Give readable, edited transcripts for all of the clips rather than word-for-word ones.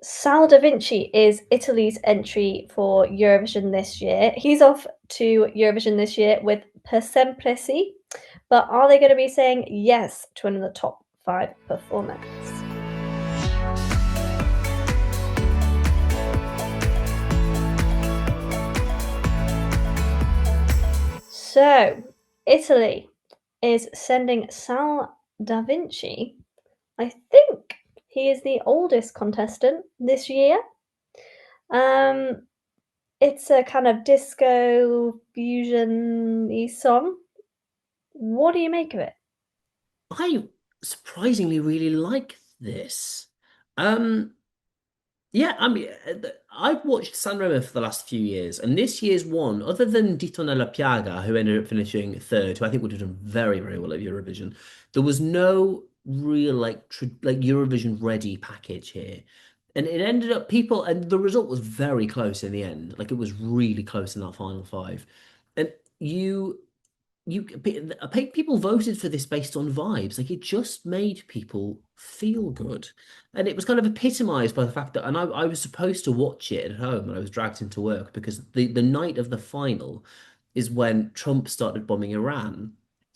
Sal Da Vinci is Italy's entry for Eurovision this year. He's off to Eurovision this year with Per Sempre Si, but are they going to be saying yes to another top five performance? So, Italy is sending Sal Da Vinci. I think he is the oldest contestant this year. Um, it's a kind of disco fusion-y song. What do you make of it? I surprisingly really like this. Um, yeah, I mean, I've watched Sanremo for the last few years, and this year's one, other than Dito nella Piaga, who ended up finishing third, who I think would have done very, very well at Eurovision, there was no real like Eurovision ready package here. And it ended up people, and the result was very close in the end. Like it was really close in that final five. And you people voted for this based on vibes. Like it just made people feel good. And it was kind of epitomized by the fact that, and I was supposed to watch it at home and I was dragged into work because the night of the final is when Trump started bombing Iran.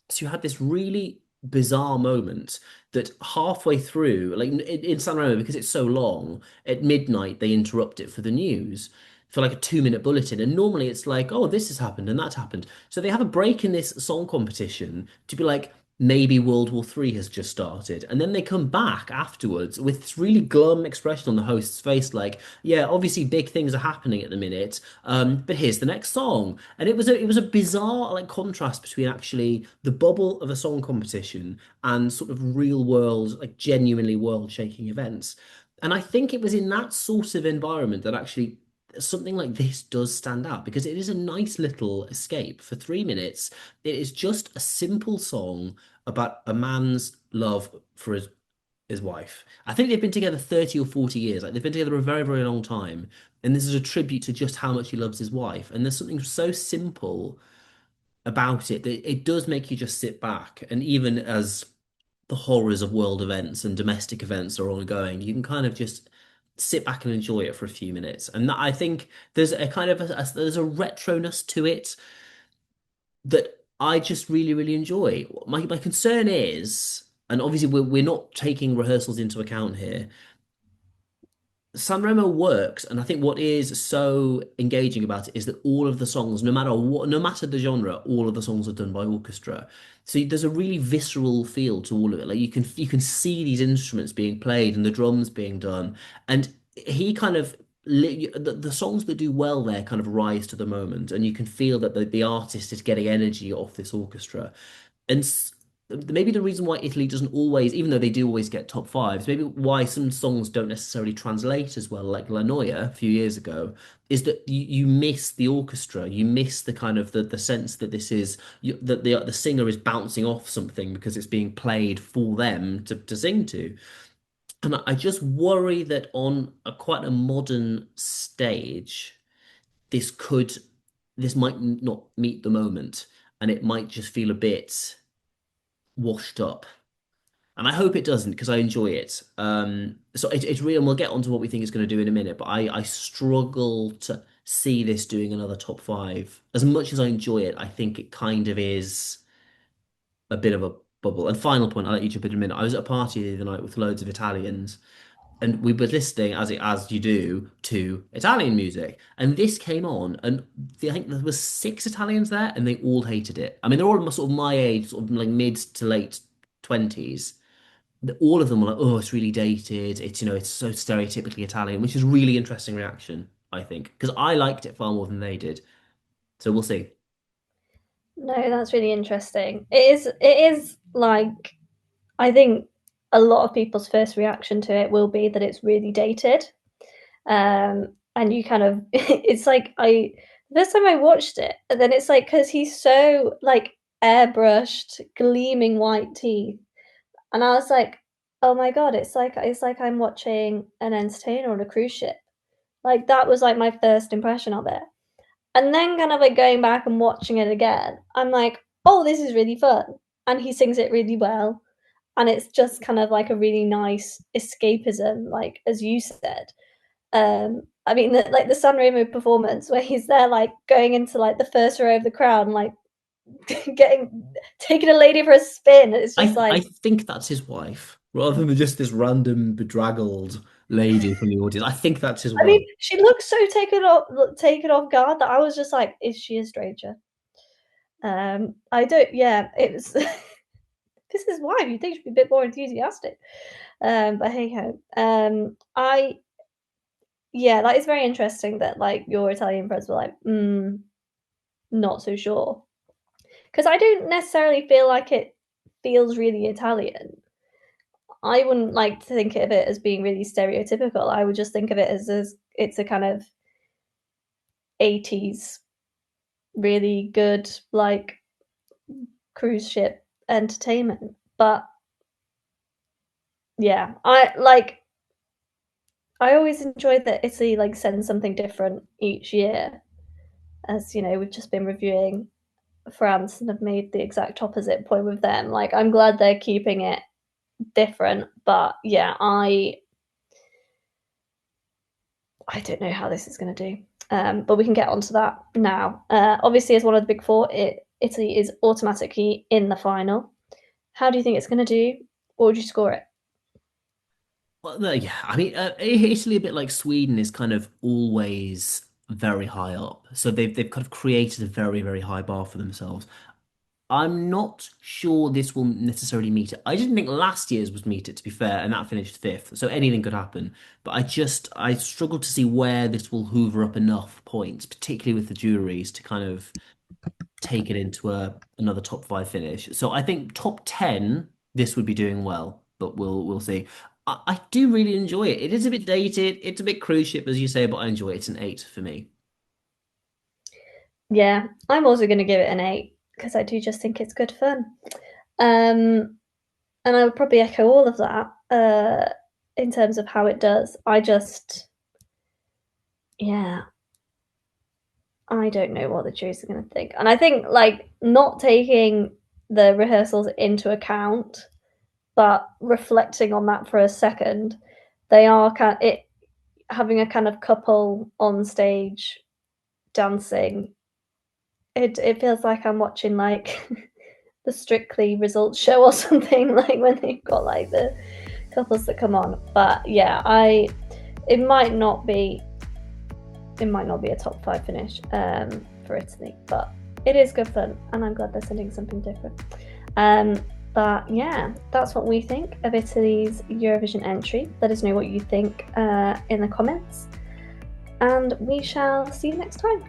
So you had this really bizarre moment that halfway through, like in Sanremo, because it's so long, at midnight they interrupt it for the news for like a 2 minute bulletin. And normally it's like, oh, this has happened and that happened. So they have a break in this song competition to be like, maybe World War III has just started. And then they come back afterwards with this really glum expression on the host's face, like, yeah, obviously big things are happening at the minute. But here's the next song. And it was a bizarre like contrast between actually the bubble of a song competition and sort of real world, like genuinely world shaking events. And I think it was in that sort of environment that actually something like this does stand out because it is a nice little escape for 3 minutes. It is just a simple song about a man's love for his wife. I think they've been together 30 or 40 years. Like they've been together a very, very long time. And this is a tribute to just how much he loves his wife. And there's something so simple about it that it does make you just sit back. And even as the horrors of world events and domestic events are ongoing, you can kind of just sit back and enjoy it for a few minutes. And I think there's a kind of there's a retroness to it that I just really, really enjoy. My concern is, and obviously we're not taking rehearsals into account here. Sanremo works, and I think what is so engaging about it is that all of the songs, no matter what, no matter the genre, all of the songs are done by orchestra. So there's a really visceral feel to all of it. Like you can see these instruments being played and the drums being done, and he kind of the songs that do well there kind of rise to the moment, and you can feel that the artist is getting energy off this orchestra. And maybe the reason why Italy doesn't always, even though they do always get top fives, maybe why some songs don't necessarily translate as well, like La Noia a few years ago, is that you miss the orchestra, you miss the kind of the sense that this is that the singer is bouncing off something because it's being played for them to sing to. And I just worry that on a quite a modern stage, this could this might not meet the moment, and it might just feel a bit washed up. And I hope it doesn't because I enjoy it. So it's real, and we'll get onto what we think it's going to do in a minute. But I struggle to see this doing another top five. As much as I enjoy it, I think it kind of is a bit of a bubble. And final point, I'll let you jump in a minute. I was at a party the other night with loads of Italians, and we were listening as you do to Italian music, and this came on, and I think there was six Italians there, and they all hated it. I mean, they're all sort of my age, sort of like mid to late 20s. All of them were like, "Oh, it's really dated. It's so stereotypically Italian," which is a really interesting reaction, I think, because I liked it far more than they did. So we'll see. No, that's really interesting. It is like I think a lot of people's first reaction to it will be that it's really dated. And you kind of it's like I the first time I watched it, and then it's like because he's so like airbrushed, gleaming white teeth, and I was like, oh my god, it's like I'm watching an entertainer on a cruise ship. Like that was like my first impression of it. And then kind of like going back and watching it again, I'm like, oh, this is really fun. And he sings it really well. And it's just kind of like a really nice escapism, like as you said. I mean, like the Sanremo performance where he's there, like going into like the first row of the crowd, and, like taking a lady for a spin. It's just I like, think that's his wife, rather than just this random bedraggled lady from the audience. I think that's his I mean, wife. she looked so taken off guard that I was just like, is she a stranger? I don't. Yeah, it was. This is why you think she'd be a bit more enthusiastic. But hey ho. I Yeah, that is very interesting that like your Italian friends were like, not so sure. Because I don't necessarily feel like it feels really Italian. I wouldn't like to think of it as being really stereotypical. I would just think of it as it's a kind of 80s really good like cruise ship entertainment. But yeah, I always enjoyed that Italy like sends something different each year. As you know, we've just been reviewing France and have made the exact opposite point with them. Like, I'm glad they're keeping it different, but yeah, I don't know how this is going to do. But we can get onto that now. Obviously, as one of the big four, Italy is automatically in the final. How do you think it's going to do? What would you score it? Well, no, yeah, I mean, Italy, a bit like Sweden, is kind of always very high up. So they've kind of created a very, very high bar for themselves. I'm not sure this will necessarily meet it. I didn't think last year's was meet it, to be fair, and that finished fifth. So anything could happen. But I struggle to see where this will hoover up enough points, particularly with the juries, to kind of take it into another top five finish. So I think top 10, this would be doing well, but we'll see. I do really enjoy it. It is a bit dated. It's a bit cruise ship, as you say, but I enjoy it. It's an 8 for me. Yeah, I'm also going to give it an 8 because I do just think it's good fun. Um, and I would probably echo all of that in terms of how it does. Yeah, I don't know what the juries are going to think. And I think, like, not taking the rehearsals into account, but reflecting on that for a second, they are having a kind of couple on stage dancing. It feels like I'm watching like the Strictly results show or something, like when they've got like the couples that come on. But yeah, I it might not be it might not be a top five finish for Italy, but it is good fun, and I'm glad they're sending something different. But yeah, that's what we think of Italy's Eurovision entry. Let us know what you think in the comments, and we shall see you next time.